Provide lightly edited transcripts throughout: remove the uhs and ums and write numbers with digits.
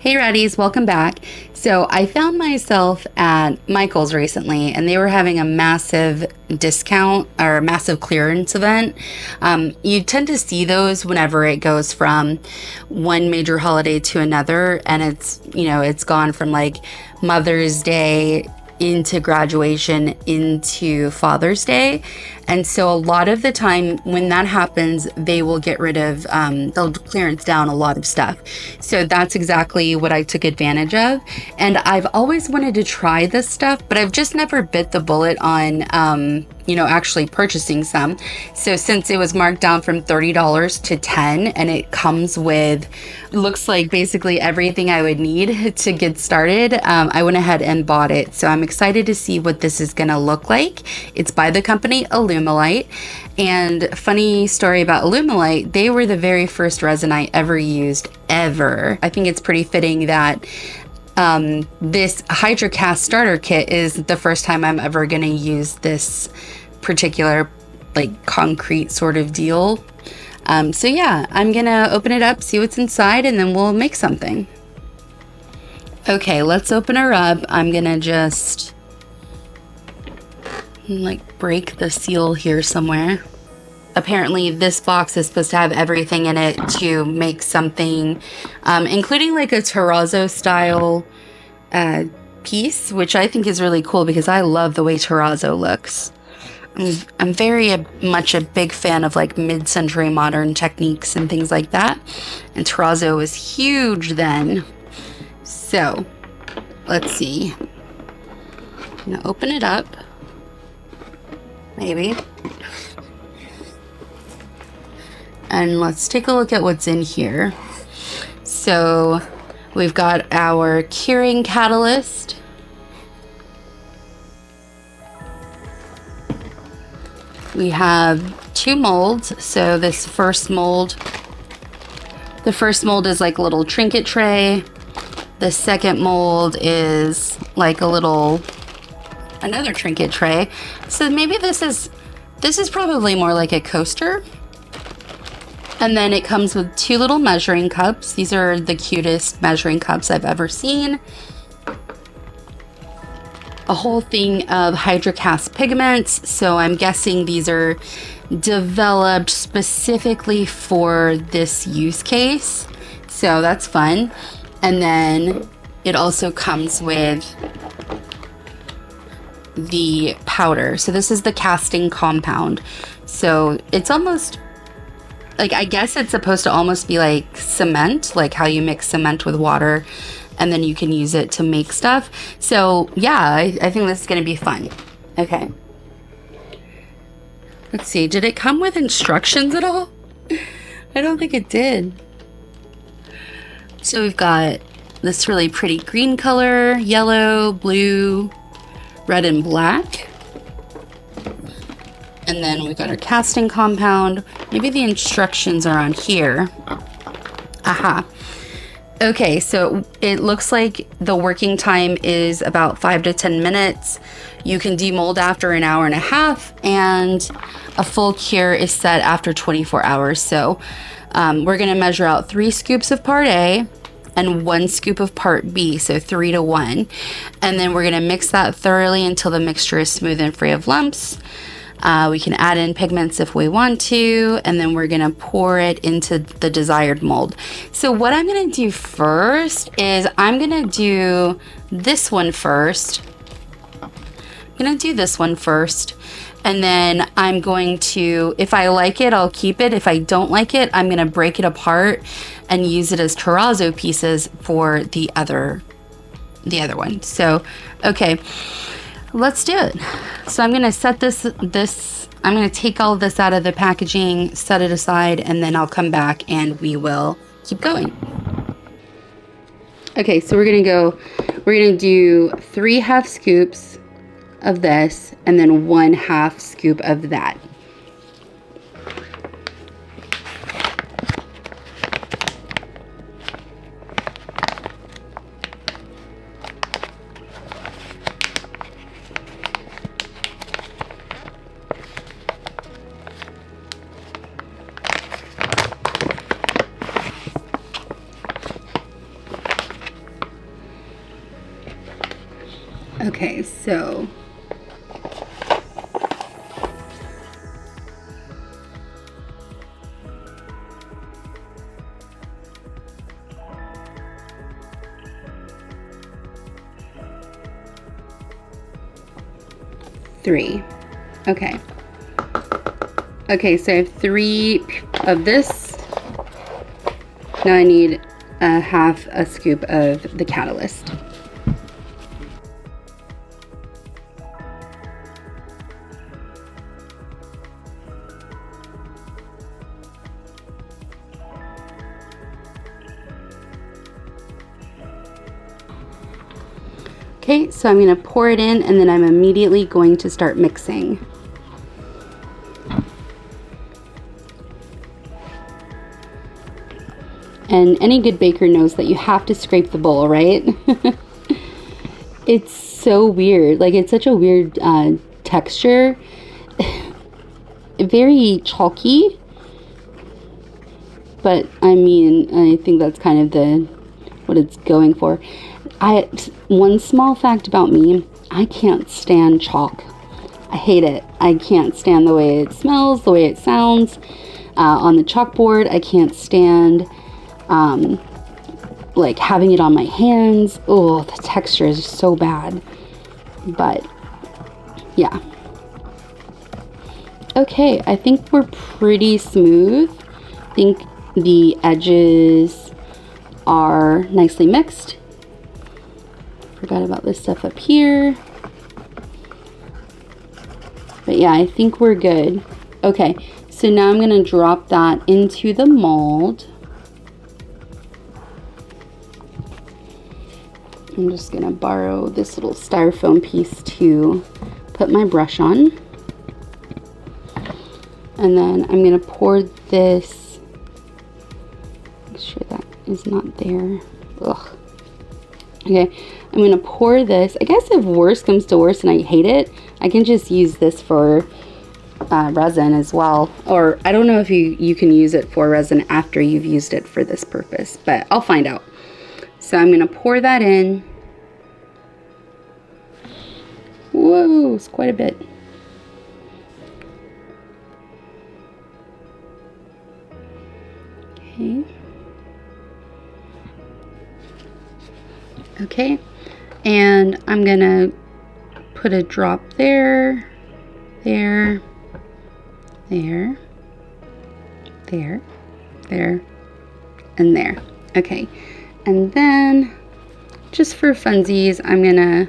Hey Raddies, welcome back. So I found myself at Michael's recently and they were having a massive discount or a massive clearance event. You tend to see those whenever it goes from one major holiday to another, and it's gone from like Mother's Day into graduation into Father's Day. And so a lot of the time when that happens, they will get rid of, they'll clearance down a lot of stuff. So that's exactly what I took advantage of. And I've always wanted to try this stuff, but I've just never bit the bullet on, actually purchasing some. So since it was marked down from $30 to $10, and it comes with, looks like basically everything I would need to get started, I went ahead and bought it. So I'm excited to see what this is gonna look like. It's by the company Alumilite. And funny story about Alumilite, they were the very first resin I ever used, ever. I think it's pretty fitting that this HydroCast starter kit is the first time I'm ever gonna use this particular like concrete sort of deal. So yeah, I'm gonna open it up, see what's inside, and then we'll make something. Okay, let's open her up. I'm gonna just like break the seal here somewhere. Apparently this box is supposed to have everything in it to make something, including like a terrazzo style piece, which I think is really cool because I love the way terrazzo looks. I'm very much a big fan of like mid-century modern techniques and things like that, and terrazzo was huge then. So let's see, I'm gonna open it up, maybe, and let's take a look at what's in here. So we've got our curing catalyst. We have two molds. So this first mold, the first mold is like a little trinket tray. The second mold is like another trinket tray. So maybe this is probably more like a coaster. And then it comes with two little measuring cups. These are the cutest measuring cups I've ever seen. A whole thing of HydroCast pigments. So I'm guessing these are developed specifically for this use case. So that's fun. And then it also comes with the powder. So this is the casting compound. So it's almost like, I guess it's supposed to almost be like cement, like how you mix cement with water and then you can use it to make stuff. So yeah, I think this is gonna be fun. Okay. Let's see, did it come with instructions at all? I don't think it did. So we've got this really pretty green color, yellow, blue, red, and black. And then we've got our casting compound. Maybe the instructions are on here. Aha. Okay, so it looks like the working time is about 5 to 10 minutes. You can demold after an hour and a half, and a full cure is set after 24 hours. So we're gonna measure out 3 scoops of part A and 1 scoop of part B, so 3 to 1. And then we're gonna mix that thoroughly until the mixture is smooth and free of lumps. We can add in pigments if we want to, and then we're gonna pour it into the desired mold. So what I'm gonna do first is I'm gonna do this one first. And then I'm going to, if I like it, I'll keep it. If I don't like it, I'm gonna break it apart and use it as terrazzo pieces for the other one. So, okay. Let's do it. So I'm gonna set I'm gonna take all of this out of the packaging, set it aside, and then I'll come back and we will keep going. Okay, so we're gonna do 3 half scoops of this and then 1 half scoop of that. Okay, so three. Okay. Okay, so I have 3 of this. Now I need a half a scoop of the catalyst. Okay, so I'm going to pour it in, and then I'm immediately going to start mixing. And any good baker knows that you have to scrape the bowl, right? It's so weird. Like, it's such a weird texture. Very chalky. But, I mean, I think that's kind of what it's going for. One small fact about me, I can't stand chalk. I hate it. I can't stand the way it smells, the way it sounds. On the chalkboard, I can't stand like having it on my hands. Oh, the texture is so bad. But yeah. Okay, I think we're pretty smooth. I think the edges are nicely mixed. Forgot about this stuff up here. But yeah, I think we're good. Okay, so now I'm going to drop that into the mold. I'm just going to borrow this little styrofoam piece to put my brush on. And then I'm going to pour this. Make sure that is not there. Ugh. Okay, I'm going to pour this. I guess if worse comes to worse and I hate it, I can just use this for resin as well. Or I don't know if you can use it for resin after you've used it for this purpose, but I'll find out. So I'm going to pour that in. Whoa, it's quite a bit. Okay. Okay, and I'm gonna put a drop there, there, there, there, there, and there. Okay, and then just for funsies, I'm gonna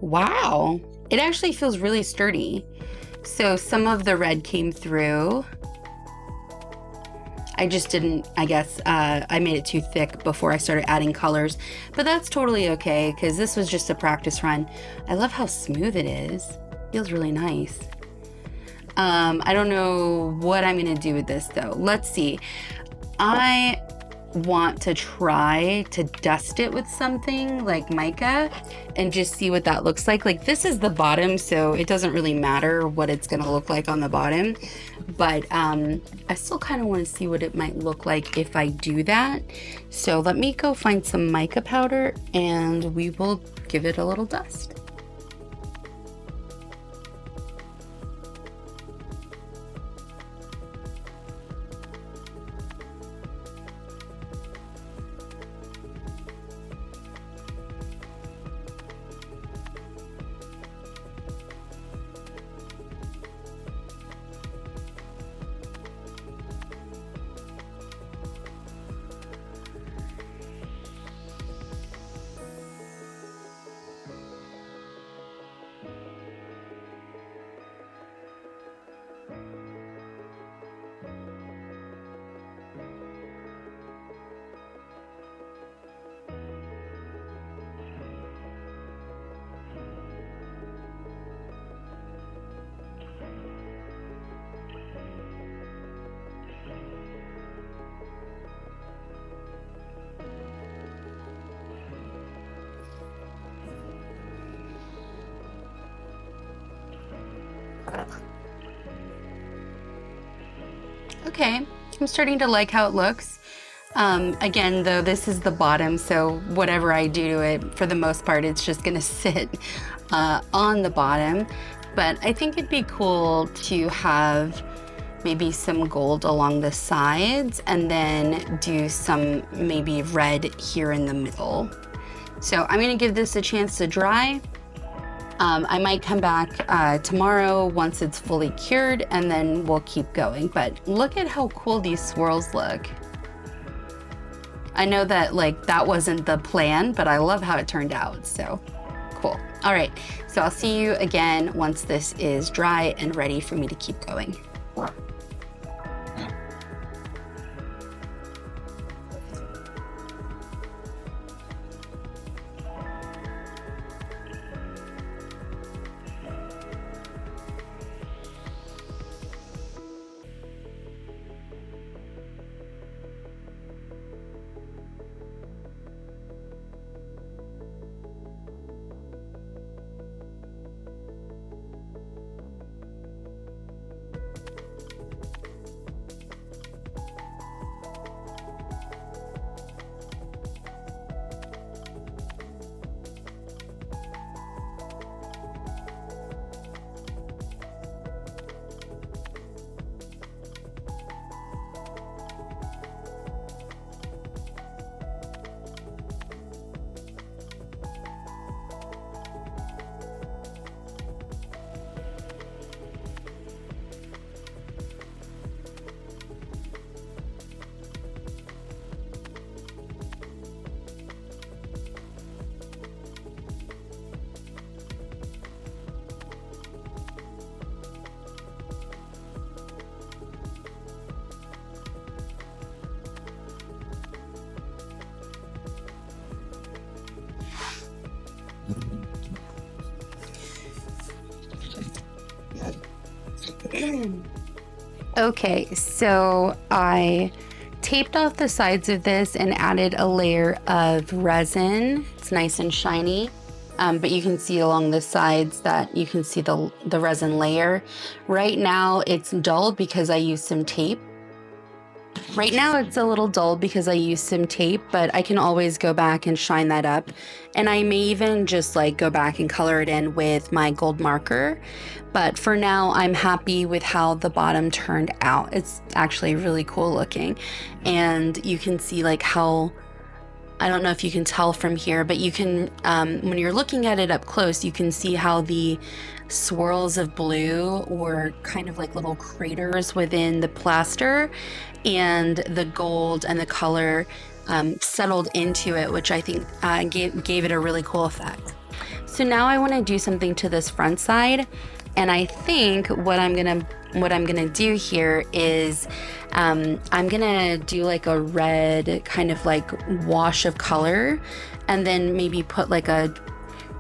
wow, it actually feels really sturdy. So some of the red came through. I just didn't, I guess, I made it too thick before I started adding colors, but that's totally okay because this was just a practice run. I love how smooth it is. Feels really nice. I don't know what I'm gonna do with this though. Let's see. I want to try to dust it with something like mica and just see what that looks like. Like, this is the bottom, so it doesn't really matter what it's gonna look like on the bottom, but I still kind of want to see what it might look like if I do that. So let me go find some mica powder and we will give it a little dust. Okay, I'm starting to like how it looks. Again, though, this is the bottom, so whatever I do to it, for the most part, it's just gonna sit on the bottom. But I think it'd be cool to have maybe some gold along the sides and then do some maybe red here in the middle. So I'm gonna give this a chance to dry. I might come back tomorrow once it's fully cured and then we'll keep going. But look at how cool these swirls look. I know that like that wasn't the plan, but I love how it turned out, so cool. All right, so I'll see you again once this is dry and ready for me to keep going. Okay, so I taped off the sides of this and added a layer of resin. It's nice and shiny, but you can see along the sides that you can see the resin layer. Right now it's dull because I used some tape. Right now it's a little dull because I used some tape, but I can always go back and shine that up. And I may even just like go back and color it in with my gold marker. But for now, I'm happy with how the bottom turned out. It's actually really cool looking. And you can see like how, I don't know if you can tell from here, but you can, when you're looking at it up close, you can see how the swirls of blue were kind of like little craters within the plaster, and the gold and the color settled into it, which I think gave it a really cool effect. So now I want to do something to this front side, and I think what I'm gonna do here is I'm gonna do like a red kind of like wash of color, and then maybe put like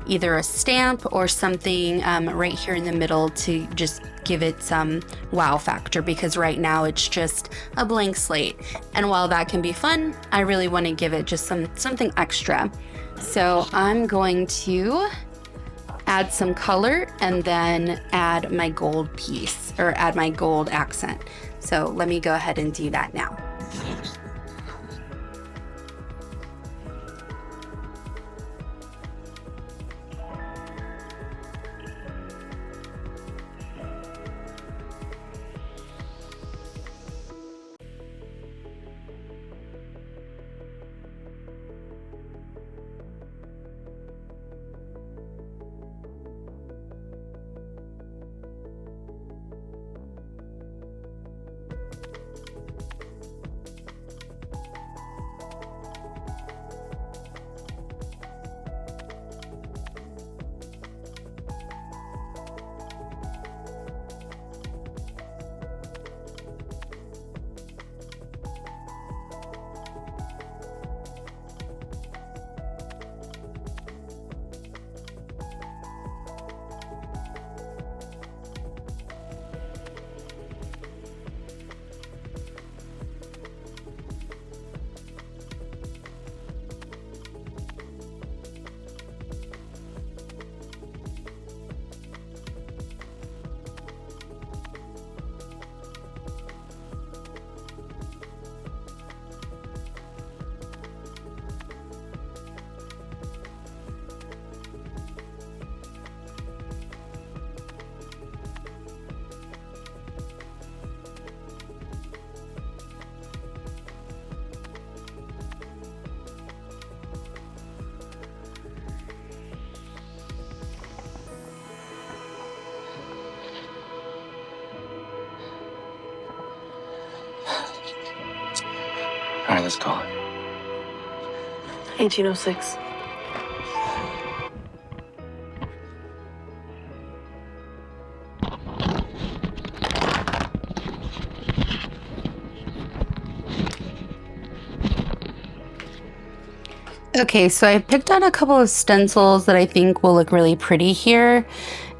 either a stamp or something right here in the middle to just give it some wow factor, because right now it's just a blank slate. And while that can be fun, I really want to give it just something extra. So I'm going to add some color and then add my gold piece, or add my gold accent. So let me go ahead and do that now. was caught? 1806. Okay, so I picked out a couple of stencils that I think will look really pretty here,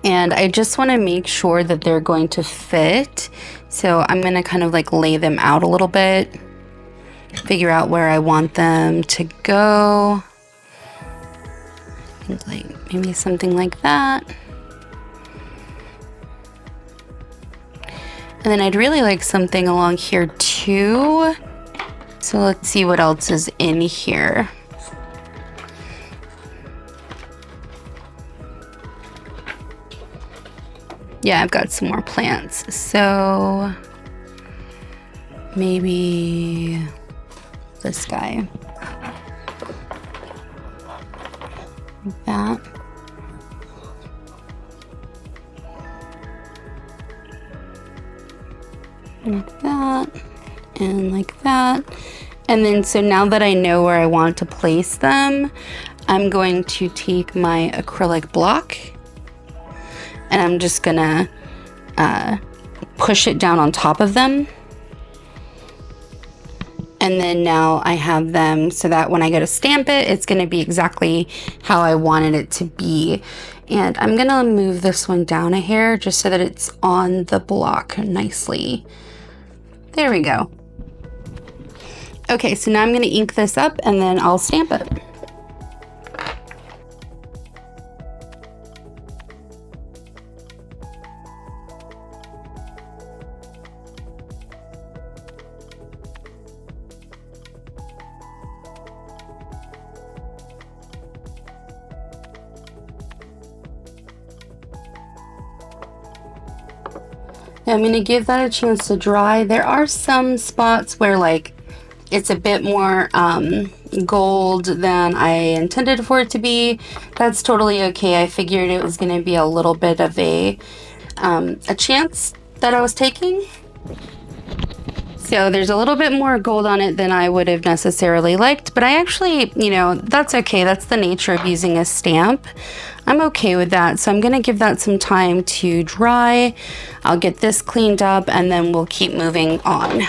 and I just want to make sure that they're going to fit. So I'm going to kind of like lay them out a little bit, figure out where I want them to go. I think like maybe something like that. And then I'd really like something along here too. So let's see what else is in here. Yeah, I've got some more plants. So maybe this guy. Like that. Like that. And like that. And then so now that I know where I want to place them, I'm going to take my acrylic block and I'm just gonna push it down on top of them. And then now I have them so that when I go to stamp it, it's gonna be exactly how I wanted it to be. And I'm gonna move this one down a hair just so that it's on the block nicely. There we go. Okay, so now I'm gonna ink this up and then I'll stamp it. I'm going to give that a chance to dry. There are some spots where like it's a bit more gold than I intended for it to be. That's totally okay. I figured it was going to be a little bit of a chance that I was taking. So there's a little bit more gold on it than I would have necessarily liked, but I actually, you know, that's okay. That's the nature of using a stamp. I'm okay with that. So I'm going to give that some time to dry. I'll get this cleaned up and then we'll keep moving on.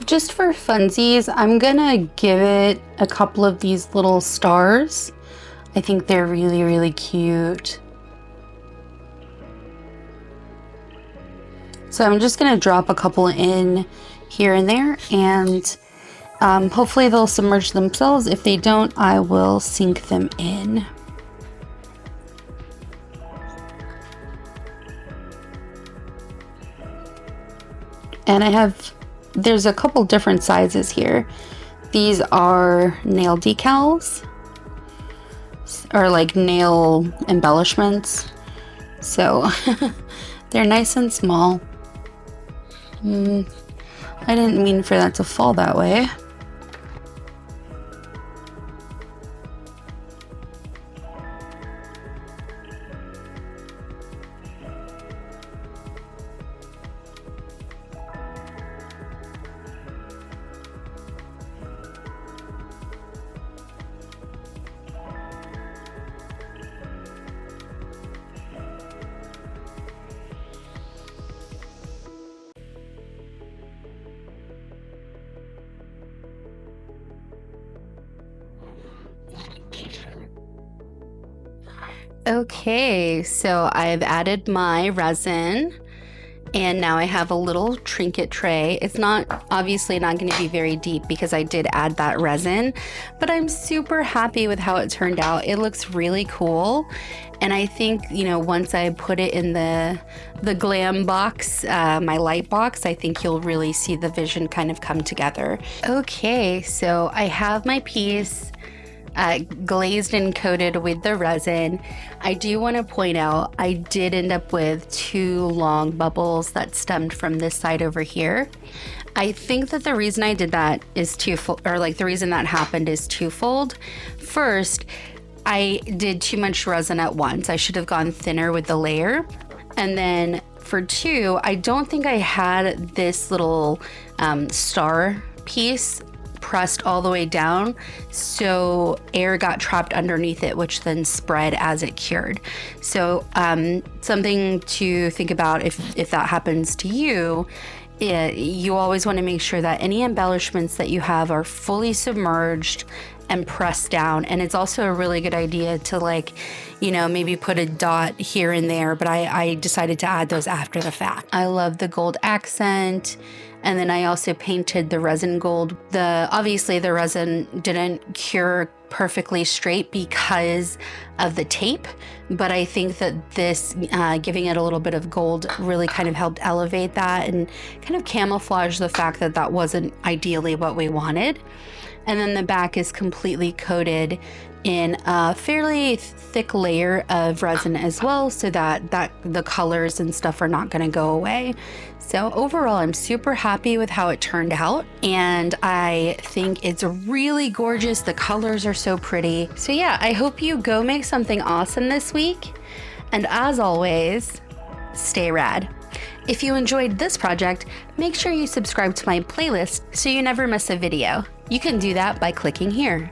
Just for funsies, I'm gonna give it a couple of these little stars. I think they're really, really cute. So I'm just gonna drop a couple in here and there, and hopefully they'll submerge themselves. If they don't, I will sink them in. And there's a couple different sizes here. These are nail decals, or like nail embellishments. So they're nice and small. I didn't mean for that to fall that way. Okay, so I've added my resin And now I have a little Trinket tray. It's obviously not going to be very deep because I did add that resin, but I'm super happy with how it turned out. It looks really cool. And I think, once I put it in the glam box, my light box, I think you'll really see the vision kind of come together. Okay, so I have my piece glazed and coated with the resin. I do want to point out I did end up with 2 long bubbles that stemmed from this side over here. I think that the reason I did that is twofold, or the reason that happened is twofold. First, I did too much resin at once. I should have gone thinner with the layer. And then for 2, I don't think I had this little star piece pressed all the way down, so air got trapped underneath it, which then spread as it cured. So something to think about if that happens to you. You always want to make sure that any embellishments that you have are fully submerged and pressed down. And it's also a really good idea to maybe put a dot here and there, but I decided to add those after the fact. I love the gold accent. And then I also painted the resin gold. Obviously the resin didn't cure perfectly straight because of the tape, but I think that this, giving it a little bit of gold really kind of helped elevate that and kind of camouflage the fact that that wasn't ideally what we wanted. And then the back is completely coated in a fairly thick layer of resin as well, so that the colors and stuff are not going to go away. So overall, I'm super happy with how it turned out, and I think it's really gorgeous. The colors are so pretty. So yeah, I hope you go make something awesome this week. And as always, stay rad. If you enjoyed this project, make sure you subscribe to my playlist so you never miss a video. You can do that by clicking here.